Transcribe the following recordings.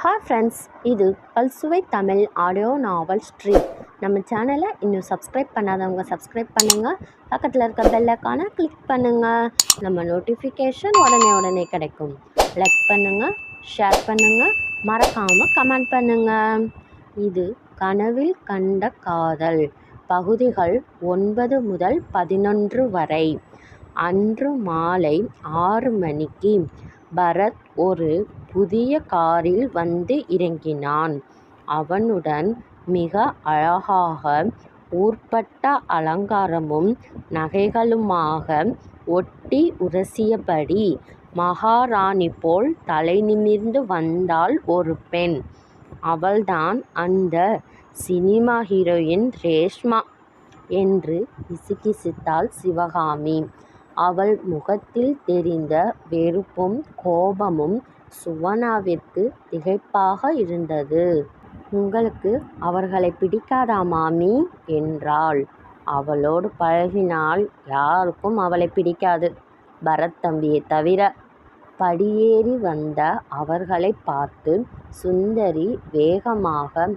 Hi friends, இது பல்சுவை Tamil audio நாவல் stream. நம்ம சேனலை இன்னும் சப்ஸ்கிரைப் பண்ணாதவங்க சப்ஸ்கிரைப் பண்ணுங்கள். பக்கத்தில் இருக்க பெல் ஐகானை கிளிக் பண்ணுங்கள். நம்ம நோட்டிஃபிகேஷன் உடனே கிடைக்கும். லைக் பண்ணுங்கள், ஷேர் பண்ணுங்கள், மறக்காமல் கமெண்ட் பண்ணுங்கள். இது கனவில் கண்ட காதல் பகுதிகள் 9 முதல் 11 வரை. அன்று மாலை 6 மணிக்கு பரத் ஒரு புதிய காரில் வந்து இறங்கினான். அவனுடன் மிக அழகாக ஊர்பட்ட அலங்காரமும் நகைகளுமாக ஒட்டி உரசியபடி மகாராணி போல் தலை நிமிர்ந்து வந்தாள் ஒரு பெண். அவள்தான் அந்த சினிமா ஹீரோயின் ரேஷ்மா என்று கிசுகிசுத்தாள் சிவகாமி. அவள் முகத்தில் தெரிந்த வெறுப்பும் கோபமும் சுவனாவிற்கு திகைப்பாக இருந்தது. உங்களுக்கு அவர்களை பிடிக்காதா மாமி என்றாள். அவளோடு பழகினால் யாருக்கும் அவளை பிடிக்காது, பரத் தம்பியை தவிர. படியேறி வந்த அவர்களை பார்த்து சுந்தரி வேகமாக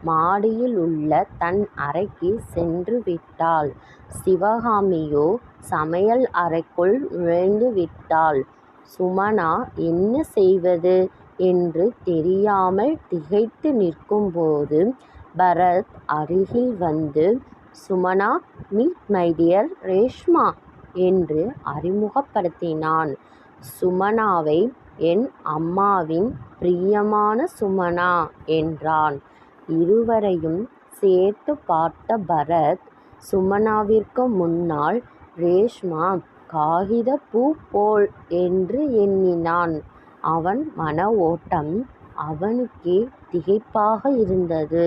மாடியில் உள்ள தன் அறைக்கு சென்று விட்டாள். சிவகாமியோ சமையல் அறைக்குள் நுழைந்து விட்டாள். சுமனா என்ன செய்வது என்று தெரியாமல் திகைத்து நிற்கும்போது பரத் அருகில் வந்து, Sumana, meet my dear Reshma என்று அறிமுகப்படுத்தினான். சுமனாவை என் அம்மாவின் பிரியமான சுமனா என்றான். இருவரையும் சேர்த்து பார்த்த பரத் சுமனாவிற்கு முன்னால் ரேஷ்மா காகித பூ போல் என்று எண்ணினான். அவன் மன ஓட்டம் அவனுக்கே திகைப்பாக இருந்தது.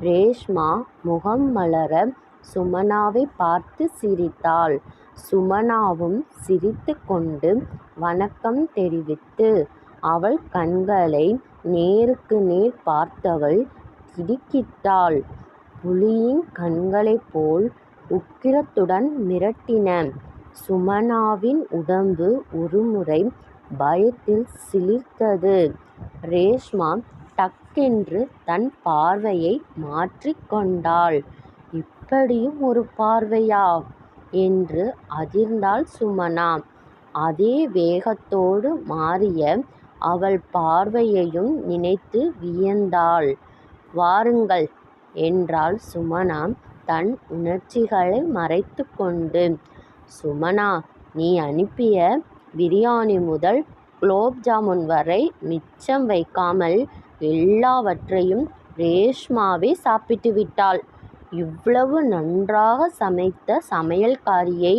ரேஷ்மா முகம் மலர சுமனாவை பார்த்து சிரித்தாள். சுமனாவும் சிரித்து கொண்டு வணக்கம் தெரிவித்து, அவள் கண்களை நேருக்கு நேர் பார்த்தவள் திடுக்கிட்டாள். புலியின் கண்களைப் போல் உக்கிரத்துடன் மிரட்டின. சுமனாவின் உடம்பு ஒருமுறை பயத்தில் சிலிர்த்தது. ரேஷ்மா டக்கென்று தன் பார்வையை மாற்றிக் கொண்டாள். இப்படியும் ஒரு பார்வையா என்று அதிர்ந்தாள் சுமனா. அதே வேகத்தோடு மாறிய அவள் பார்வையையும் நினைத்து வியந்தாள். வாருங்கள் என்றாள் சுமனா தன் உணர்ச்சிகளை மறைத்து கொண்டு. சுமனா, நீ அனுப்பிய பிரியாணி முதல் குலோப் ஜாமுன் வரை மிச்சம் வைக்காமல் எல்லாவற்றையும் ரேஷ்மாவே சாப்பிட்டு விட்டாள். இவ்வளவு நன்றாக சமைத்த சமையல்காரியை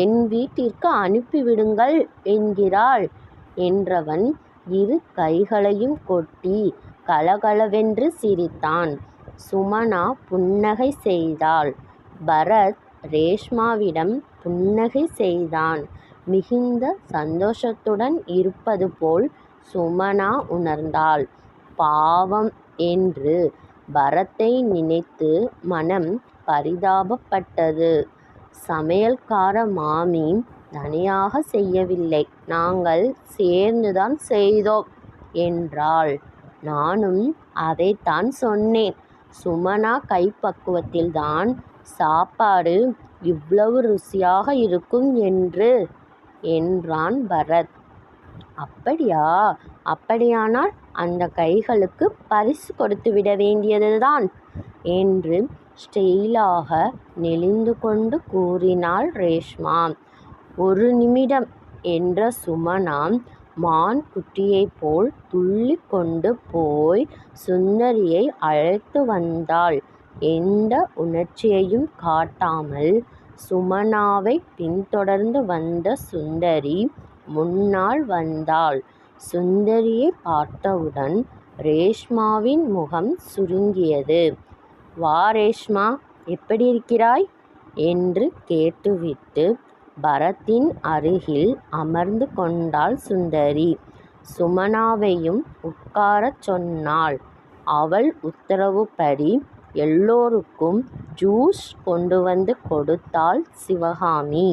என் வீட்டிற்கு அனுப்பிவிடுங்கள் என்கிறாள் என்றவன் இரு கைகளையும் கொட்டி கலகலவென்று சிரித்தான். சுமனா புன்னகை செய்தாள். பரத் ரேஷ்மாவிடம் புன்னகை செய்தான். மிகுந்த சந்தோஷத்துடன் இருப்பது போல் சுமனா உணர்ந்தாள். பாவம் என்று பரத்தை நினைத்து மனம் பரிதாபப்பட்டது. சமையல்கார மாமி தனியாக செய்யவில்லை, நாங்கள் சேர்ந்துதான் செய்தோம் என்றாள். நானும் அதைத்தான் சொன்னேன். சுமனா கைப்பக்குவத்தில்தான் சாப்பாடு இவ்வளவு ருசியாக இருக்கும் என்று என்றான் பரத். அப்படியா? அப்படியானால் அந்த கைகளுக்கு பரிசு கொடுத்துவிட வேண்டியதுதான் என்று ஸ்டைலாக நெளிந்து கொண்டு கூறினாள் ரேஷ்மா. ஒரு நிமிடம் என்ற சுமனா மான் குட்டியைப் போல் துள்ளி கொண்டு போய் சுந்தரியை அழைத்து வந்தாள். எந்த உணர்ச்சியையும் காட்டாமல் சுமனாவை பின்தொடர்ந்து வந்த சுந்தரி முன்னால் வந்தாள். சுந்தரியை பார்த்தவுடன் ரேஷ்மாவின் முகம் சுருங்கியது. வா ரேஷ்மா, எப்படி இருக்கிறாய் என்று கேட்டுவிட்டு பரத்தின் அருகில் அமர்ந்து கொண்டாள் சுந்தரி. சுமனாவையும் உட்காரச் சொன்னாள். அவள் உத்தரவுப்படி எல்லோருக்கும் ஜூஸ் கொண்டு வந்து கொடுத்தாள் சிவகாமி.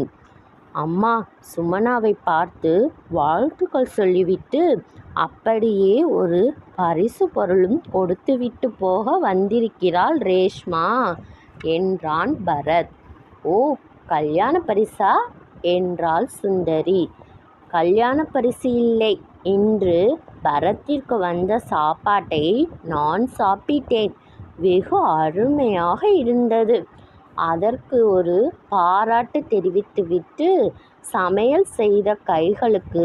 அம்மா சுமனாவை பார்த்து வாழ்த்துக்கள் சொல்லிவிட்டு அப்படியே ஒரு பரிசு பொருளும் கொடுத்துவிட்டு போக வந்திருக்கிறாள் ரேஷ்மா என்றான் பரத். ஓ, கல்யாண பரிசா என்றாள் சுந்தரி. கல்யாண பரிசு இல்லை, இன்று பரத்திற்கு வந்த சாப்பாட்டை நான் சாப்பிட்டேன். வெகு அருமையாக இருந்தது. அதற்கு ஒரு பாராட்டு தெரிவித்துவிட்டு சமையல் செய்த கைகளுக்கு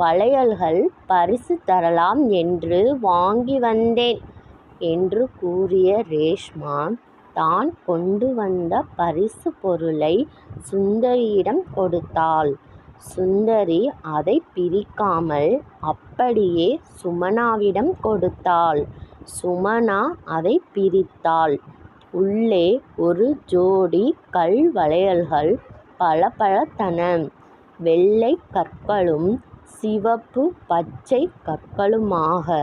வளையல்கள் பரிசு தரலாம் என்று வாங்கி வந்தேன் என்று கூறிய ரேஷ்மா தான் கொண்டு வந்த பரிசு பொருளை சுந்தரியிடம் கொடுத்தாள். சுந்தரி அதை பிரிக்காமல் அப்படியே சுமனாவிடம் கொடுத்தாள். சுமனா அதை பிரித்தாள். உள்ளே ஒரு ஜோடி கல் வளையல்கள் பளபளத்தன. வெள்ளை கற்களும் சிவப்பு பச்சை கற்களுமாக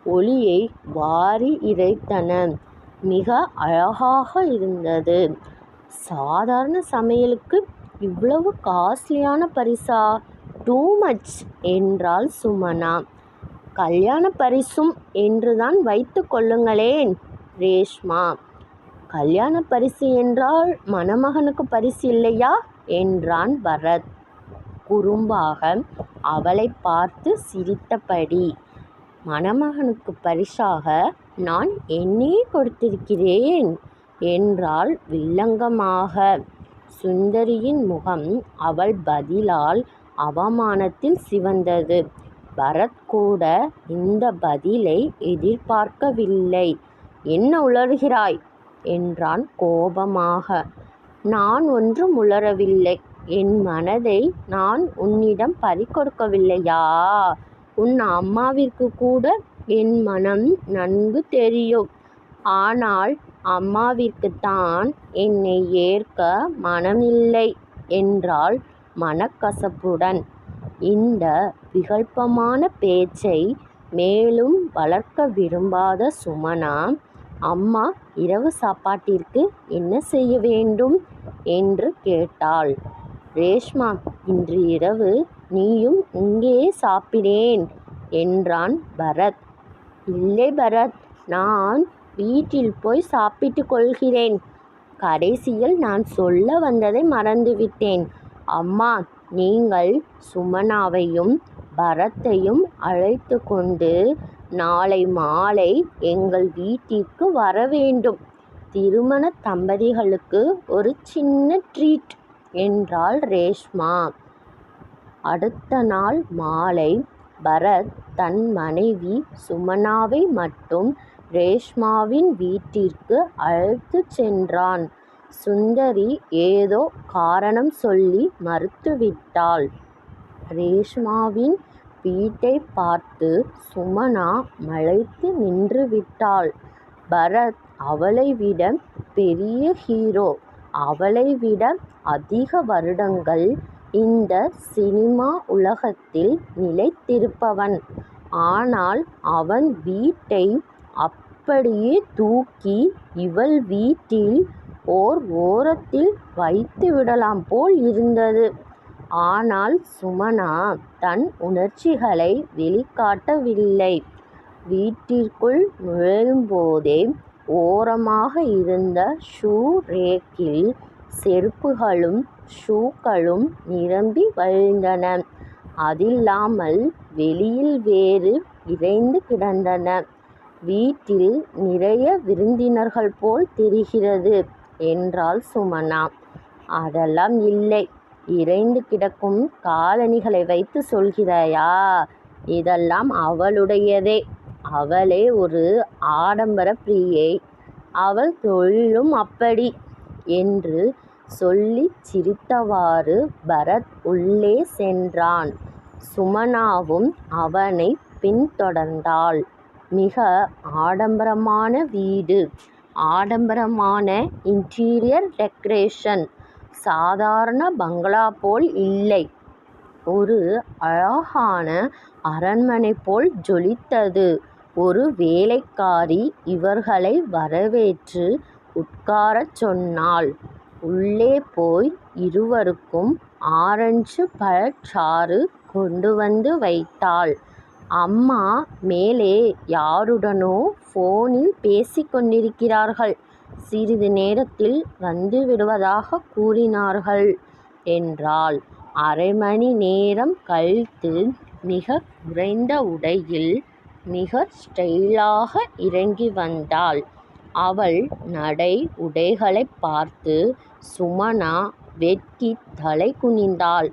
ஒளியை வாரி இறைத்தன. மிக அழகாக இருந்தது. சாதாரண சமையலுக்கு இவ்வளவு காஸ்ட்லியான பரிசா? டூ மச் என்றாள் சுமனா. கல்யாண பரிசும் என்றுதான் வைத்து கொள்ளுங்களேன் ரேஷ்மா. கல்யாண பரிசு என்றால் மணமகனுக்கு பரிசு இல்லையா என்றான் பரத் குறும்பாக அவளை பார்த்து சிரித்தபடி. மணமகனுக்கு பரிசாக நான் என்னையே கொடுத்திருக்கிறேன் என்றாள் வில்லங்கமாக. சுந்தரியின் முகம் அவள் பதிலால் அவமானத்தில் சிவந்தது. பரத் கூட இந்த பதிலை எதிர்பார்க்கவில்லை. என்ன உளறுகிறாய் என்றான் கோபமாக. நான் ஒன்றும் உளரவில்லை. என் மனதை நான் உன்னிடம் பறிகொடுக்கவில்லையா? உன் அம்மாவிற்கு கூட என் மனம் நன்கு தெரியும். ஆனால் அம்மாவிற்குத்தான் என்னை ஏற்க மனமில்லை என்றாள் மனக்கசப்புடன். இந்த விகல்பமான பேச்சை மேலும் வளர்க்க விரும்பாத சுமனா, அம்மா இரவு சாப்பாட்டிற்கு என்ன செய்ய வேண்டும் என்று கேட்டாள். ரேஷ்மா, இன்று இரவு நீயும் இங்கேயே சாப்பிடேன் என்றான் பரத். இல்லை பரத், நான் வீட்டில் போய் சாப்பிட்டு கொள்கிறேன். கடைசியில் நான் சொல்ல வந்ததை மறந்துவிட்டேன். அம்மா, நீங்கள் சுமனாவையும் பரத்தையும் அழைத்து கொண்டு நாளை மாலை எங்கள் வீட்டிற்கு வர வேண்டும். திருமண தம்பதிகளுக்கு ஒரு சின்ன ட்ரீட் என்றாள் ரேஷ்மா. அடுத்த நாள் மாலை பரத் தன் மனைவி சுமனாவை மட்டும் ரேஷ்மாவின் வீட்டிற்கு அழைத்து சென்றான். சுந்தரி ஏதோ காரணம் சொல்லி மறுத்துவிட்டாள். ரேஷ்மாவின் வீட்டை பார்த்து சுமனா மலைத்து நின்றுவிட்டாள். பரத் அவளை விட பெரிய ஹீரோ. அவளை விட அதிக வருடங்கள் இந்த சினிமா உலகத்தில் நிலைத்திருப்பவன். ஆனால் அவன் வீட்டை அப்படியே தூக்கி இவள் வீட்டில் ஓர் ஓரத்தில் வைத்து விடலாம் போல் இருந்தது. ஆனால் சுமனா தன் உணர்ச்சிகளை வெளிக்காட்டவில்லை. வீட்டிற்குள் நுழையும்போதே ஓரமாக இருந்த ஷூ ரேக்கில் செருப்புகளும் ஷூக்களும் நிரம்பி வழிந்தன. அதில்லாமல் வெளியில் வேறு இறைந்து கிடந்தன. வீட்டில் நிறைய விருந்தினர்கள் போல் தெரிகிறது என்றாள் சுமனா. அதெல்லாம் இல்லை, இறைந்து கிடக்கும் காலணிகளை வைத்து சொல்கிறாயா? இதெல்லாம் அவளுடையதே. அவளே ஒரு ஆடம்பர பிரியை. அவள் தொழிலும் அப்படி என்று சொல்லி சிரித்தவாறு பரத் உள்ளே சென்றான். சுமனாவும் அவனை பின்தொடர்ந்தாள். மிக ஆடம்பரமான வீடு, ஆடம்பரமான இன்டீரியர் டெக்கரேஷன். சாதாரண பங்களா போல் இல்லை, ஒரு அழகான அரண்மனை போல் ஜொலித்தது. ஒரு வேலைக்காரி இவர்களை வரவேற்று உட்காரச் சொன்னாள். உள்ளே போய் இருவருக்கும் ஆரஞ்சு பழச்சாறு கொண்டு வந்து வைத்தாள். அம்மா மேலே யாருடனோ போனில் பேசிக் கொண்டிருக்கிறார்கள். சிறிது நேரத்தில் வந்து விடுவதாக கூறினார்கள் என்றாள். அரை மணி நேரம் கழித்து மிகக் குறைந்த உடையில் மிக ஸ்டைலாக இறங்கி வந்தாள். அவள் நடை உடைகளைப் பார்த்து சுமனா வெட்கி தலை குனிந்தாள்.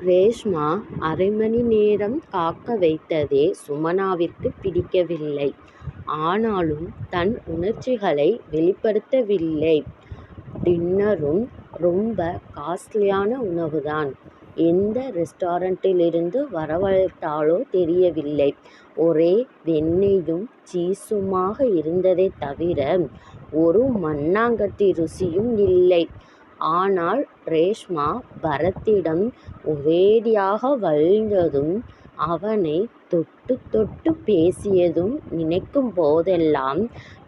ரேஷ்மா அரை மணி நேரம் காக்க வைத்ததே சுமனாவிற்கு பிடிக்கவில்லை. ஆனாலும் தன் உணர்ச்சிகளை வெளிப்படுத்தவில்லை. டின்னரும் ரொம்ப காஸ்ட்லியான உணவுதான். எந்த ரெஸ்டாரண்டிலிருந்து வரவழைத்தாளோ தெரியவில்லை. ஒரே வெண்ணெயும் சீஸுமாக இருந்ததே தவிர ஒரு மண்ணாங்கட்டி ருசியும் இல்லை. ஆனால் ரேஷ்மா பரத்திடம் ஒரேடியாக வழிந்ததும் அவனை தொட்டு தொட்டு பேசியதும் நினைக்கும் போதெல்லாம்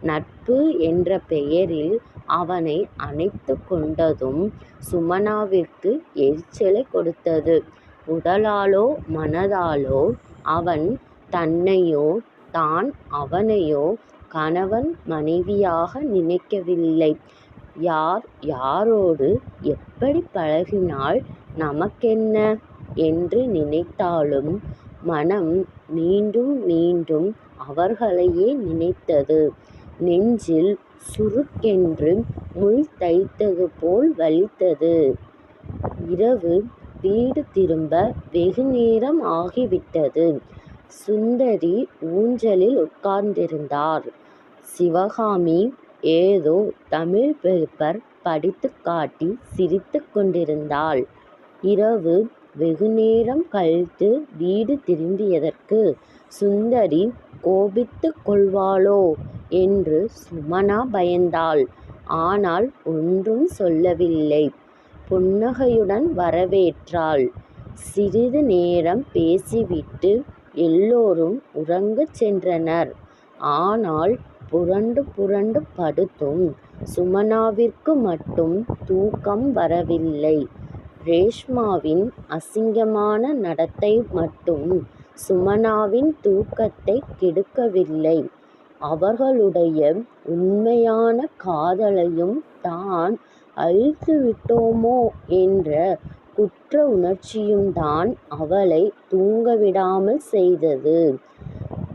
நட்பு என்ற பெயரில் அவனை அணைத்து கொண்டதும் சுமனாவிற்கு எரிச்சலை கொடுத்தது. உடலாலோ மனதாலோ அவன் தன்னையோ தான் அவனையோ கணவன் மனைவியாக நினைக்கவில்லை. யார் யாரோடு எப்படி பழகினால் நமக்கென்ன என்று நினைத்தாலும் மனம் மீண்டும் மீண்டும் அவர்களையே நினைத்தது. நெஞ்சில் சுருக்கென்று முள் தைத்தது போல் வலித்தது. இரவு வீடு திரும்ப வெகு நேரம் ஆகிவிட்டது. சுந்தரி ஊஞ்சலில் உட்கார்ந்திருந்தார். சிவகாமி ஏதோ தமிழ் பேப்பர் படித்து காட்டி சிரித்து கொண்டிருந்தாள். இரவு வெகு நேரம் கழித்து வீடு திரும்பியதற்கு சுந்தரி கோபித்து கொள்வாளோ என்று சுமனா பயந்தாள். ஆனால் ஒன்றும் சொல்லவில்லை. புன்னகையுடன் வரவேற்றாள். சிறிது நேரம் பேசிவிட்டு எல்லோரும் உறங்கச் சென்றனர். ஆனால் புரண்டு புரண்டு படுத்தும் சுமனாவிற்கு மட்டும் தூக்கம் வரவில்லை. ரேஷ்மாவின் அசிங்கமான நடத்தை மட்டும் சுமனாவின் தூக்கத்தை கெடுக்கவில்லை. அவர்களுடைய உண்மையான காதலையும் தான் அழித்துவிட்டோமோ என்ற குற்ற உணர்ச்சியும்தான் அவளை தூங்கவிடாமல் செய்தது.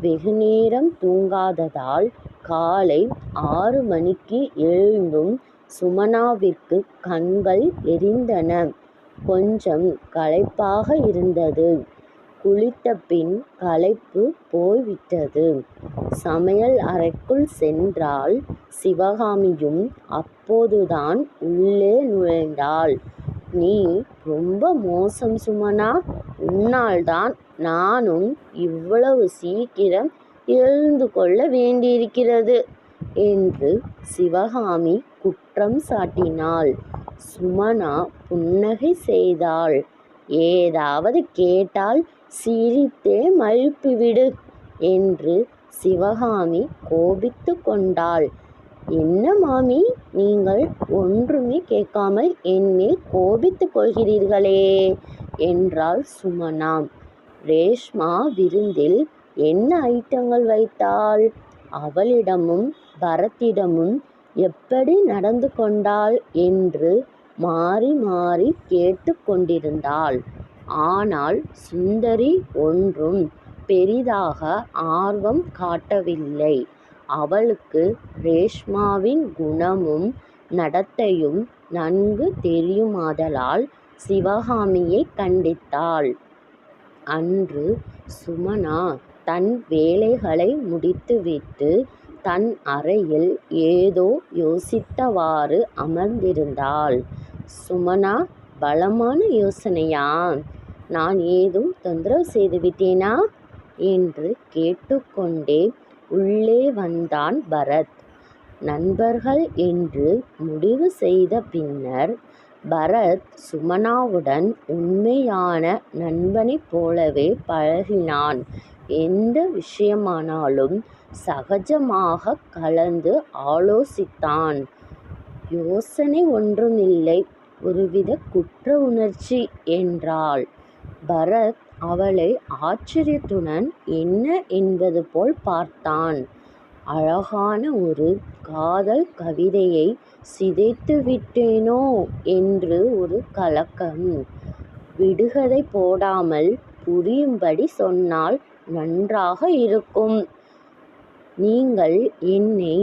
வெகுநேரம் தூங்காததால் காலை 6 மணிக்கு எழுந்தும் சுமனாவிற்கு கண்கள் எரிந்தன. கொஞ்சம் களைப்பாக இருந்தது. குளித்த பின் களைப்பு போய்விட்டது. சமையல் அறைக்குள் சென்றாள். சிவகாமியும் அப்போதுதான் உள்ளே நுழைந்தாள். நீ ரொம்ப மோசம் சுமனா. உன்னால்தான் நானும் இவ்வளவு சீக்கிரம் எழுந்து கொள்ள வேண்டியிருக்கிறது என்று சிவகாமி குற்றம் சாட்டினாள். சுமனா புன்னகை செய்தாள். ஏதாவது கேட்டால் சிரித்தே மழுப்பிவிடு என்று சிவகாமி கோபித்து கொண்டாள். என்ன மாமி, நீங்கள் ஒன்றுமே கேட்காமல் என்னில் கோபித்து கொள்கிறீர்களே என்றாள் சுமனா. ரேஷ்மா விருந்தில் என்ன ஐட்டங்கள் வைத்தாள்? அவளிடமும் பரத்திடமும் எப்படி நடந்து கொண்டாள் என்று மாறி மாறி கேட்டு கொண்டிருந்தாள். ஆனால் சுந்தரி ஒன்றும் பெரிதாக ஆர்வம் காட்டவில்லை. அவளுக்கு ரேஷ்மாவின் குணமும் நடத்தையும் நன்கு தெரியுமாதலால் சிவகாமியை கண்டித்தாள். அன்று சுமனா தன் வேலைகளை முடித்துவிட்டு தன் அறையில் ஏதோ யோசித்தவாறு அமர்ந்திருந்தாள். சுமனா, பலமான யோசனையா? நான் ஏதும் தொந்தரவு செய்துவிட்டேனா என்று கேட்டுக்கொண்டே உள்ளே வந்தான் பரத். நண்பர்கள் என்று முடிவு செய்த பின்னர் பரத் சுமனாவுடன் உண்மையான நண்பனைப் போலவே பழகினான். எந்த விஷயமானாலும் சகஜமாக கலந்து ஆலோசித்தான். யோசனை ஒன்றுமில்லை, ஒருவித குற்ற உணர்ச்சி என்றாள். பரத் அவளை ஆச்சரியத்துடன் என்ன என்பது போல் பார்த்தான். அழகான ஒரு காதல் கவிதையை சிதைத்து விட்டேனோ என்று ஒரு கலக்கம். விடுகதை போடாமல் புரியும்படி சொன்னால் நன்றாக இருக்கும். நீங்கள் என்னை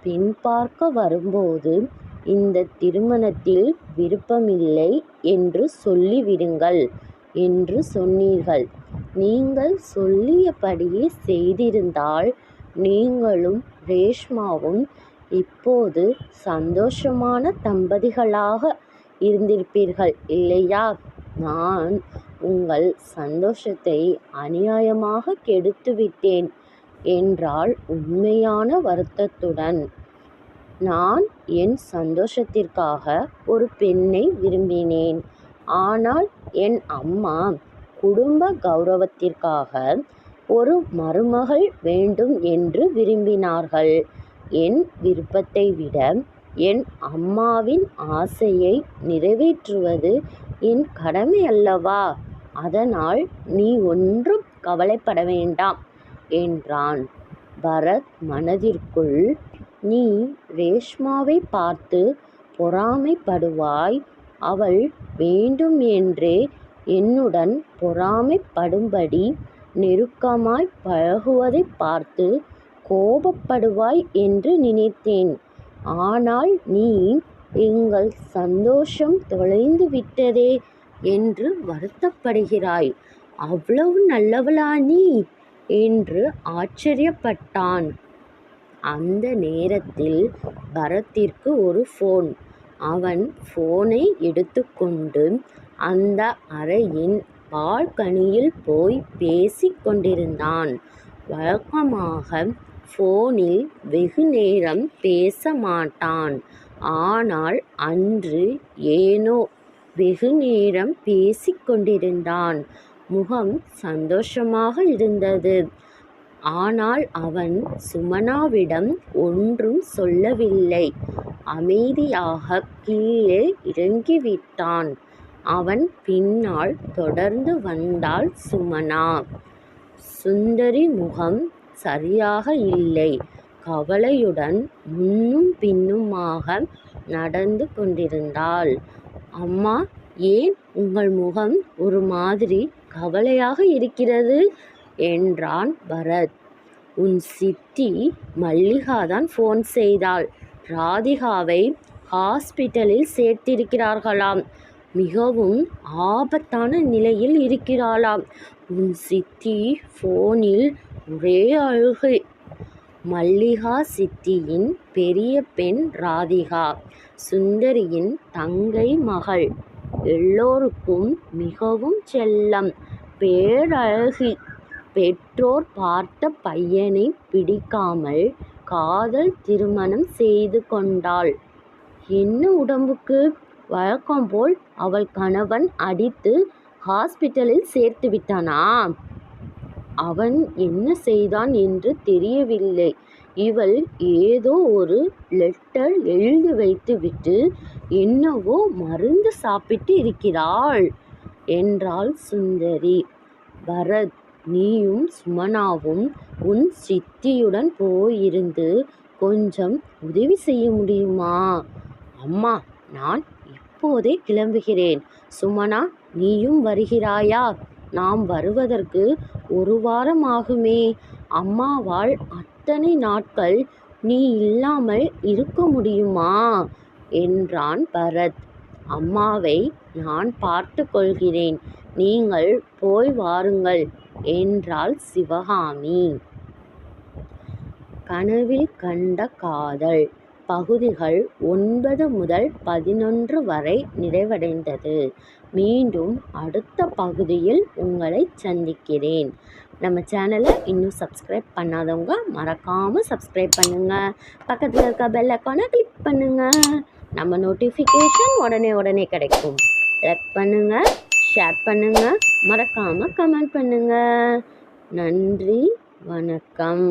பெண் பார்க்க வரும்போது இந்த திருமணத்தில் விருப்பமில்லை என்று சொல்லிவிடுங்கள் என்று சொன்னீர்கள். நீங்கள் சொல்லியபடியே செய்திருந்தால் நீங்களும் ரேஷ்மாவும் இப்போது சந்தோஷமான தம்பதிகளாக இருந்திருப்பீர்கள் இல்லையா? நான் உங்கள் சந்தோஷத்தை அநியாயமாக கெடுத்துவிட்டேன் என்றாள் உண்மையான வருத்தத்துடன். நான் என் சந்தோஷத்திற்காக ஒரு பெண்ணை விரும்பினேன். ஆனால் என் அம்மா குடும்ப கௌரவத்திற்காக ஒரு மருமகள் வேண்டும் என்று விரும்பினார்கள். என் விருப்பத்தை விட என் அம்மாவின் ஆசையை நிறைவேற்றுவது என் கடமை அல்லவா? அதனால் நீ ஒன்றும் கவலைப்பட வேண்டாம் என்றான். பரத் மனதிற்குள், நீ ரேஷ்மாவை பார்த்து பொறாமைப்படுவாய். அவள் வேண்டும் என்றே என்னுடன் பொறாமைப்படும்படி நெருக்கமாய் பழகுவதைப் பார்த்து கோபப்படுவாய் என்று நினைத்தேன். ஆனால் நீ எங்கள் சந்தோஷம் தொலைந்து விட்டதே என்று வருத்தப்படுகிறாய். அவ்வளவு நல்லவளா நீ என்று ஆச்சரியப்பட்டான். அந்த நேரத்தில் பரத்திற்கு ஒரு போன். அவன் போனை எடுத்துக்கொண்டு அந்த அறையின் பால்கனியில் போய் பேசிக் கொண்டிருந்தான். வழக்கமாக போனில் வெகு நேரம் பேச மாட்டான். ஆனால் அன்று ஏனோ வெகு நேரம் பேசிக் கொண்டிருந்தான். முகம் சந்தோஷமாக இருந்தது. ஆனால் அவன் சுமனாவிடம் ஒன்றும் சொல்லவில்லை. அமைதியாக கீழே இறங்கிவிட்டான். அவன் பின்னால் தொடர்ந்து வந்தாள் சுமனா. சுந்தரி முகம் சரியாக இல்லை. கவலையுடன் முன்னும் பின்னுமாக நடந்து கொண்டிருந்தாள். அம்மா, ஏன் உங்கள் முகம் ஒரு மாதிரி கவலையாக இருக்கிறது என்றான் பரத். உன் சித்தி மல்லிகாதான் போன் செய்தாள். ராதிகாவை ஹாஸ்பிட்டலில் சேர்த்திருக்கிறார்களாம். மிகவும் ஆபத்தான நிலையில் இருக்கிறாளாம். உன் சித்தி போனில் ஒரே அழுகை. மல்லிகா சித்தியின் பெரிய பெண் ராதிகா, சுந்தரியின் தங்கை மகள். எல்லோருக்கும் மிகவும் செல்லம், பேரழகி. பெற்றோர் பார்த்த பையனை பிடிக்காமல் காதல் திருமணம் செய்து கொண்டாள். என்ன உடம்புக்கு! வழக்கம் போல் அவள் கணவன் அடித்து ஹாஸ்பிட்டலில் சேர்த்து விட்டானா? அவன் என்ன செய்தான் என்று தெரியவில்லை. இவள் ஏதோ ஒரு லெட்டர் எழுதி வைத்துவிட்டு என்னவோ மருந்து சாப்பிட்டு இருக்கிறாள் என்றாள் சுந்தரி. பரத், நீயும் சுமனாவும் உன் சித்தியுடன் போயிருந்து கொஞ்சம் உதவி செய்ய முடியுமா? அம்மா, நான் இப்போதே கிளம்புகிறேன். சுமனா, நீயும் வருகிறாயா? நாம் வருவதற்கு ஒரு வாரம் ஆகுமே. அம்மாவால் அத்தனை நாட்கள் நீ இல்லாமல் இருக்க முடியுமா என்றான் பரத். அம்மாவை நான் பார்த்து கொள்கிறேன், நீங்கள் போய் வாருங்கள் என்றாள் சிவகாமி. கனவில் கண்ட காதல் பகுதிகள் 9 முதல் 11 வரை நிறைவடைந்தது. மீண்டும் அடுத்த பகுதியில் உங்களை சந்திக்கிறேன். நம்ம சேனலை இன்னும் சப்ஸ்கிரைப் பண்ணாதவங்க மறக்காமல் சப்ஸ்கிரைப் பண்ணுங்கள். பக்கத்தில் இருக்க பெல் ஐக்கானை கிளிக் பண்ணுங்கள். நம்ம நோட்டிஃபிகேஷன் உடனே கிடைக்கும். லைக் பண்ணுங்கள், ஷேர் பண்ணுங்கள், மறக்காமல் கமெண்ட் பண்ணுங்கள். நன்றி, வணக்கம்.